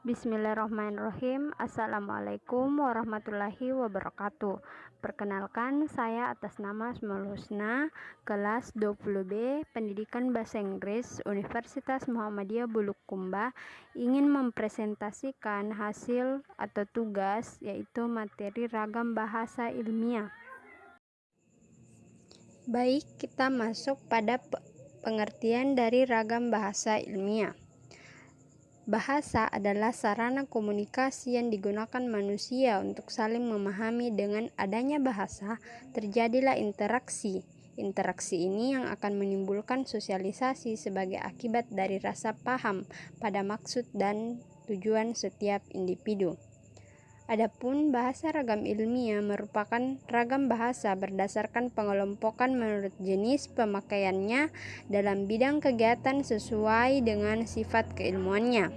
Bismillahirrahmanirrahim. Assalamualaikum warahmatullahi wabarakatuh. Perkenalkan, saya atas nama Asmaul Husna, kelas 20B, Pendidikan Bahasa Inggris, Universitas Muhammadiyah Bulukumba, ingin mempresentasikan hasil atau tugas, yaitu materi ragam bahasa ilmiah. Baik, kita masuk pada pengertian dari ragam bahasa ilmiah. Bahasa adalah sarana komunikasi yang digunakan manusia untuk saling memahami. Dengan adanya bahasa, terjadilah interaksi. Interaksi ini yang akan menimbulkan sosialisasi sebagai akibat dari rasa paham pada maksud dan tujuan setiap individu. Adapun bahasa ragam ilmiah merupakan ragam bahasa berdasarkan pengelompokan menurut jenis pemakaiannya dalam bidang kegiatan sesuai dengan sifat keilmuannya.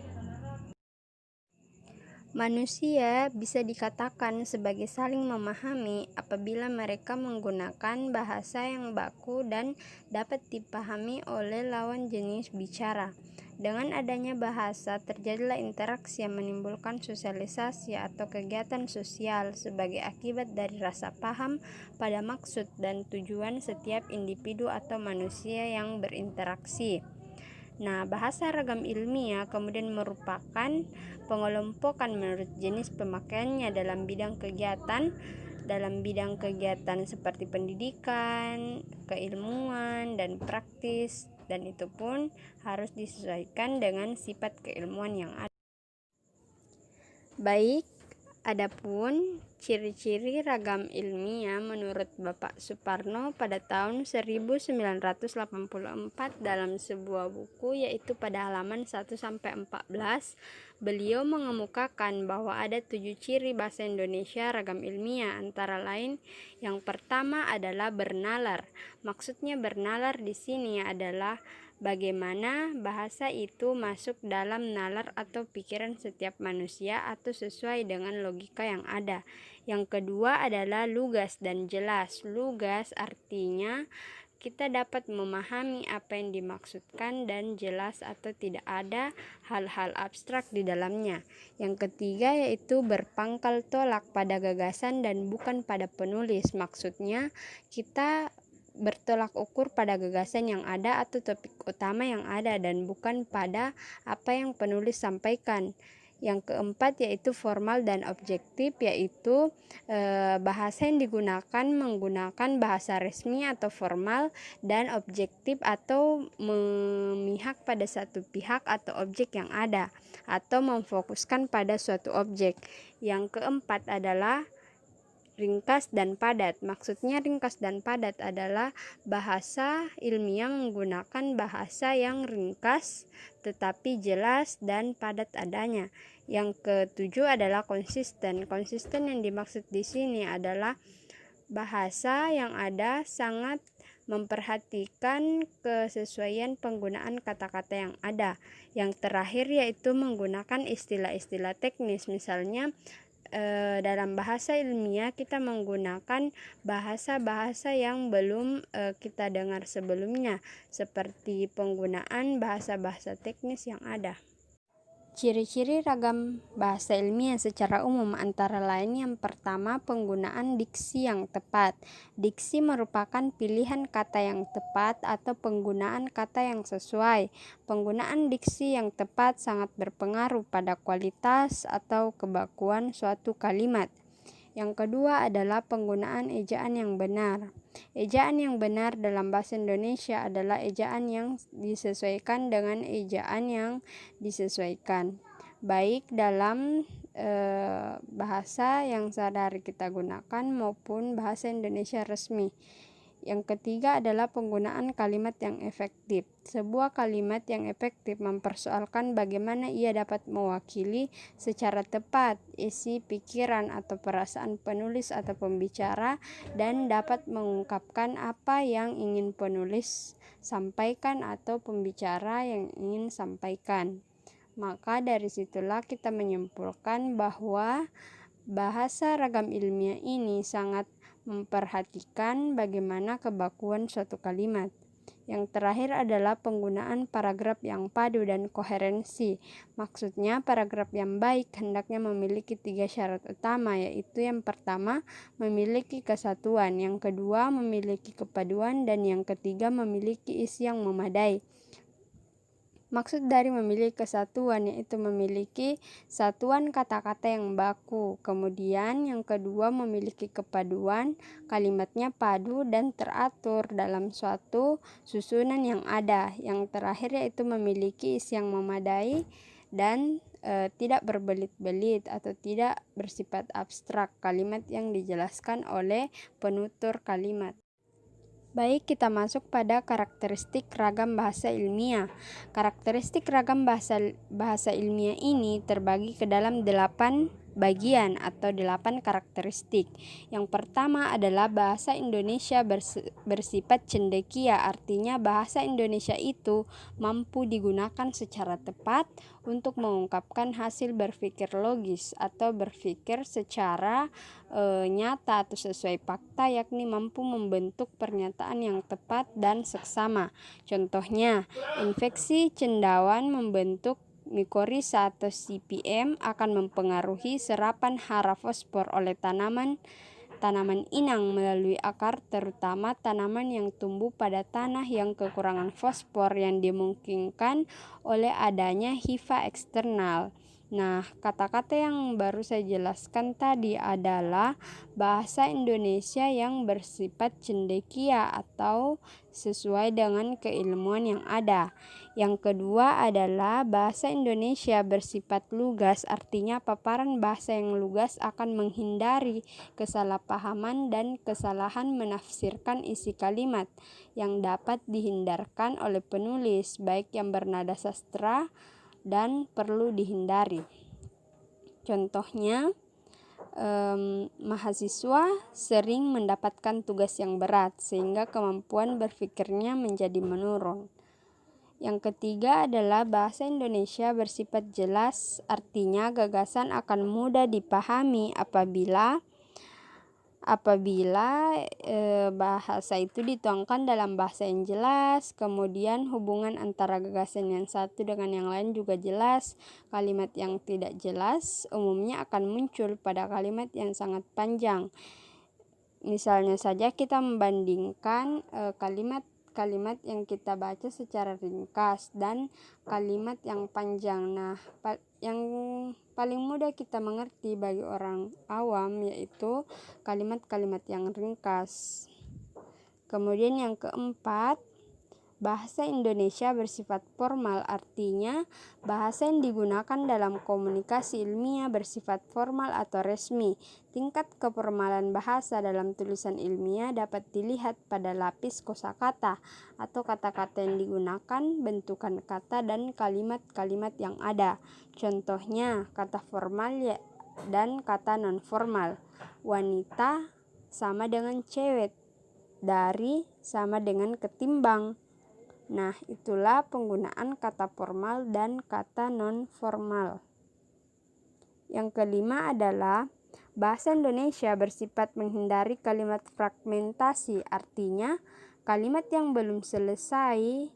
Manusia bisa dikatakan sebagai saling memahami apabila mereka menggunakan bahasa yang baku dan dapat dipahami oleh lawan jenis bicara. Dengan adanya bahasa, terjadilah interaksi yang menimbulkan sosialisasi atau kegiatan sosial sebagai akibat dari rasa paham pada maksud dan tujuan setiap individu atau manusia yang berinteraksi. Nah, bahasa ragam ilmiah kemudian merupakan pengelompokan menurut jenis pemakaiannya dalam bidang kegiatan seperti pendidikan, keilmuan, dan praktis, dan itu pun harus disesuaikan dengan sifat keilmuan yang ada. Baik, adapun ciri-ciri ragam ilmiah menurut Bapak Suparno pada tahun 1984 dalam sebuah buku, yaitu pada halaman 1-14, beliau mengemukakan bahwa ada 7 ciri bahasa Indonesia ragam ilmiah, antara lain yang pertama adalah bernalar. Maksudnya bernalar di sini adalah bagaimana bahasa itu masuk dalam nalar atau pikiran setiap manusia atau sesuai dengan logika yang ada. Yang kedua adalah lugas dan jelas. Lugas artinya kita dapat memahami apa yang dimaksudkan dan jelas atau tidak ada hal-hal abstrak di dalamnya. Yang ketiga yaitu berpangkal tolak pada gagasan dan bukan pada penulis. Maksudnya kita bertolak ukur pada gagasan yang ada atau topik utama yang ada dan bukan pada apa yang penulis sampaikan. Yang keempat yaitu formal dan objektif, yaitu bahasa yang digunakan menggunakan bahasa resmi atau formal, dan objektif atau memihak pada satu pihak atau objek yang ada atau memfokuskan pada suatu objek. Yang keempat adalah ringkas dan padat. Maksudnya ringkas dan padat adalah bahasa ilmiah menggunakan bahasa yang ringkas tetapi jelas dan padat adanya. Yang ketujuh adalah konsisten. Konsisten yang dimaksud di sini adalah bahasa yang ada sangat memperhatikan kesesuaian penggunaan kata-kata yang ada. Yang terakhir yaitu menggunakan istilah-istilah teknis. Misalnya dalam bahasa ilmiah kita menggunakan bahasa-bahasa yang belum kita dengar sebelumnya, seperti penggunaan bahasa-bahasa teknis yang ada. Ciri-ciri ragam bahasa ilmiah secara umum antara lain yang pertama, penggunaan diksi yang tepat. Diksi merupakan pilihan kata yang tepat atau penggunaan kata yang sesuai. Penggunaan diksi yang tepat sangat berpengaruh pada kualitas atau kebakuan suatu kalimat. Yang kedua adalah penggunaan ejaan yang benar. Ejaan yang benar dalam bahasa Indonesia adalah ejaan yang disesuaikan dengan ejaan yang disesuaikan, baik dalam bahasa yang sehari-hari kita gunakan maupun bahasa Indonesia resmi. Yang ketiga adalah penggunaan kalimat yang efektif. Sebuah kalimat yang efektif mempersoalkan bagaimana ia dapat mewakili secara tepat isi pikiran atau perasaan penulis atau pembicara dan dapat mengungkapkan apa yang ingin penulis sampaikan atau pembicara yang ingin sampaikan. Maka dari situlah kita menyimpulkan bahwa bahasa ragam ilmiah ini sangat memperhatikan bagaimana kebakuan suatu kalimat. Yang terakhir adalah penggunaan paragraf yang padu dan koherensi. Maksudnya, paragraf yang baik hendaknya memiliki 3 syarat utama, yaitu yang pertama, memiliki kesatuan, yang kedua, memiliki kepaduan, dan yang ketiga, memiliki isi yang memadai. Maksud dari memiliki kesatuan yaitu memiliki satuan kata-kata yang baku. Kemudian yang kedua memiliki kepaduan, kalimatnya padu dan teratur dalam suatu susunan yang ada. Yang terakhir yaitu memiliki isi yang memadai dan tidak berbelit-belit atau tidak bersifat abstrak, kalimat yang dijelaskan oleh penutur kalimat. Baik, kita masuk pada karakteristik ragam bahasa ilmiah. Karakteristik ragam bahasa ilmiah ini terbagi ke dalam 8 bagian atau 8 karakteristik. Yang pertama adalah bahasa Indonesia bersifat cendekia, artinya bahasa Indonesia itu mampu digunakan secara tepat untuk mengungkapkan hasil berpikir logis atau berpikir secara nyata atau sesuai fakta, yakni mampu membentuk pernyataan yang tepat dan seksama. Contohnya, infeksi cendawan membentuk mikorizа atau CPM akan mempengaruhi serapan hara fosfor oleh tanaman inang melalui akar, terutama tanaman yang tumbuh pada tanah yang kekurangan fosfor yang dimungkinkan oleh adanya hifa eksternal. Nah, kata-kata yang baru saya jelaskan tadi adalah bahasa Indonesia yang bersifat cendekia atau sesuai dengan keilmuan yang ada. Yang kedua adalah bahasa Indonesia bersifat lugas, artinya paparan bahasa yang lugas akan menghindari kesalahpahaman dan kesalahan menafsirkan isi kalimat yang dapat dihindarkan oleh penulis, baik yang bernada sastra dan perlu dihindari. Contohnya, mahasiswa sering mendapatkan tugas yang berat sehingga kemampuan berpikirnya menjadi menurun. Yang ketiga adalah bahasa Indonesia bersifat jelas, artinya gagasan akan mudah dipahami apabila bahasa itu dituangkan dalam bahasa yang jelas. Kemudian hubungan antara gagasan yang satu dengan yang lain juga jelas. Kalimat yang tidak jelas umumnya akan muncul pada kalimat yang sangat panjang. Misalnya saja kita membandingkan kalimat yang kita baca secara ringkas dan kalimat yang panjang. Nah, yang paling mudah kita mengerti bagi orang awam yaitu kalimat-kalimat yang ringkas. Kemudian yang keempat, bahasa Indonesia bersifat formal, artinya bahasa yang digunakan dalam komunikasi ilmiah bersifat formal atau resmi. Tingkat keformalan bahasa dalam tulisan ilmiah dapat dilihat pada lapis kosakata atau kata-kata yang digunakan, bentukan kata, dan kalimat-kalimat yang ada. Contohnya, kata formal dan kata non-formal. Wanita sama dengan cewek, dari sama dengan ketimbang. Nah, itulah penggunaan kata formal dan kata non-formal. Yang kelima adalah bahasa Indonesia bersifat menghindari kalimat fragmentasi, artinya kalimat yang belum selesai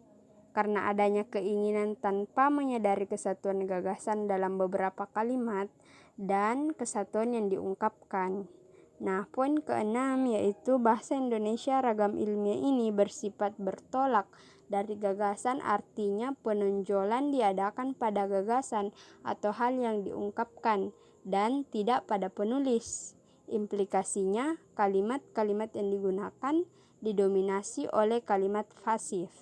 karena adanya keinginan tanpa menyadari kesatuan gagasan dalam beberapa kalimat dan kesatuan yang diungkapkan. Nah, poin keenam yaitu bahasa Indonesia ragam ilmiah ini bersifat bertolak dari gagasan, artinya penonjolan diadakan pada gagasan atau hal yang diungkapkan dan tidak pada penulis. Implikasinya, kalimat-kalimat yang digunakan didominasi oleh kalimat pasif.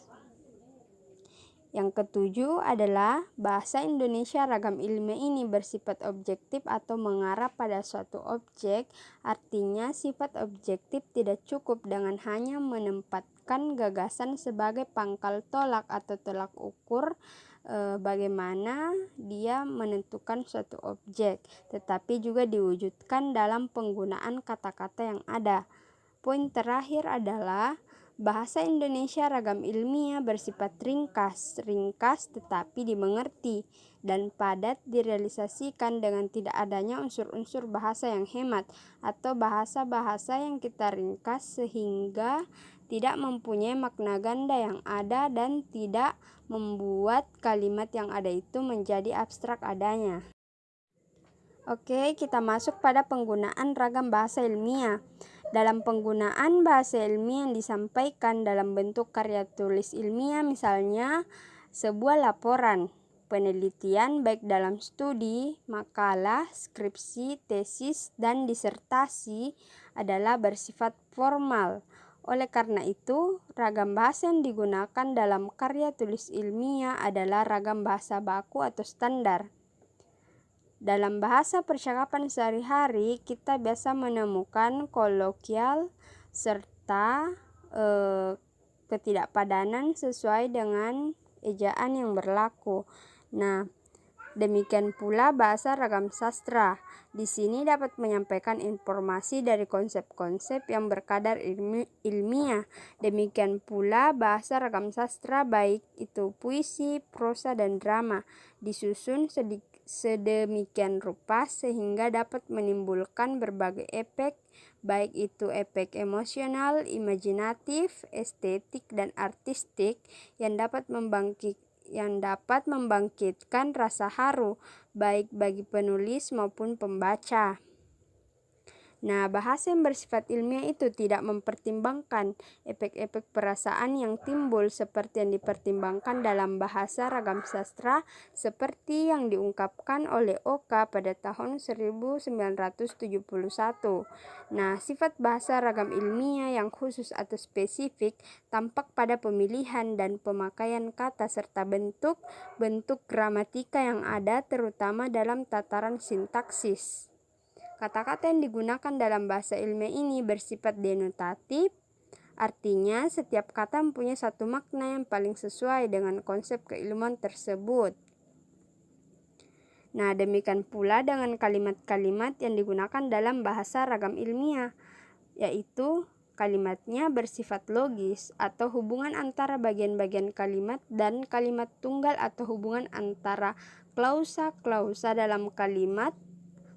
Yang ketujuh adalah bahasa Indonesia ragam ilmiah ini bersifat objektif atau mengarah pada suatu objek, artinya sifat objektif tidak cukup dengan hanya menempatkan gagasan sebagai pangkal tolak atau tolak ukur bagaimana dia menentukan suatu objek, tetapi juga diwujudkan dalam penggunaan kata-kata yang ada. Poin terakhir adalah Bahasa Indonesia ragam ilmiah bersifat ringkas tetapi dimengerti, dan padat direalisasikan dengan tidak adanya unsur-unsur bahasa yang hemat atau bahasa-bahasa yang kita ringkas sehingga tidak mempunyai makna ganda yang ada dan tidak membuat kalimat yang ada itu menjadi abstrak adanya. Oke, kita masuk pada penggunaan ragam bahasa ilmiah. Dalam penggunaan bahasa ilmiah yang disampaikan dalam bentuk karya tulis ilmiah, misalnya sebuah laporan penelitian baik dalam studi, makalah, skripsi, tesis, dan disertasi adalah bersifat formal. Oleh karena itu, ragam bahasa yang digunakan dalam karya tulis ilmiah adalah ragam bahasa baku atau standar. Dalam bahasa percakapan sehari-hari, kita biasa menemukan kolokial serta ketidakpadanan sesuai dengan ejaan yang berlaku. Nah, demikian pula bahasa ragam sastra. Di sini dapat menyampaikan informasi dari konsep-konsep yang berkadar ilmiah. Demikian pula bahasa ragam sastra baik itu puisi, prosa, dan drama disusun sedemikian rupa sehingga dapat menimbulkan berbagai efek, baik itu efek emosional, imajinatif, estetik, dan artistik yang dapat membangkitkan rasa haru baik bagi penulis maupun pembaca. Nah, bahasa yang bersifat ilmiah itu tidak mempertimbangkan efek-efek perasaan yang timbul seperti yang dipertimbangkan dalam bahasa ragam sastra seperti yang diungkapkan oleh Oka pada tahun 1971. Nah, sifat bahasa ragam ilmiah yang khusus atau spesifik tampak pada pemilihan dan pemakaian kata serta bentuk gramatika yang ada terutama dalam tataran sintaksis. Kata-kata yang digunakan dalam bahasa ilmiah ini bersifat denotatif, artinya setiap kata mempunyai satu makna yang paling sesuai dengan konsep keilmuan tersebut. Nah, demikian pula dengan kalimat-kalimat yang digunakan dalam bahasa ragam ilmiah, yaitu kalimatnya bersifat logis atau hubungan antara bagian-bagian kalimat dan kalimat tunggal atau hubungan antara klausa-klausa dalam kalimat,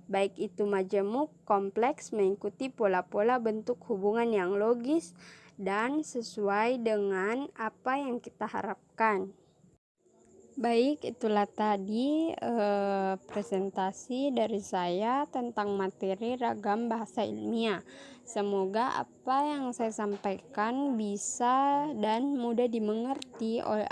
baik itu majemuk, kompleks, mengikuti pola-pola bentuk hubungan yang logis dan sesuai dengan apa yang kita harapkan. Baik, itulah tadi presentasi dari saya tentang materi ragam bahasa ilmiah. Semoga apa yang saya sampaikan bisa dan mudah dimengerti oleh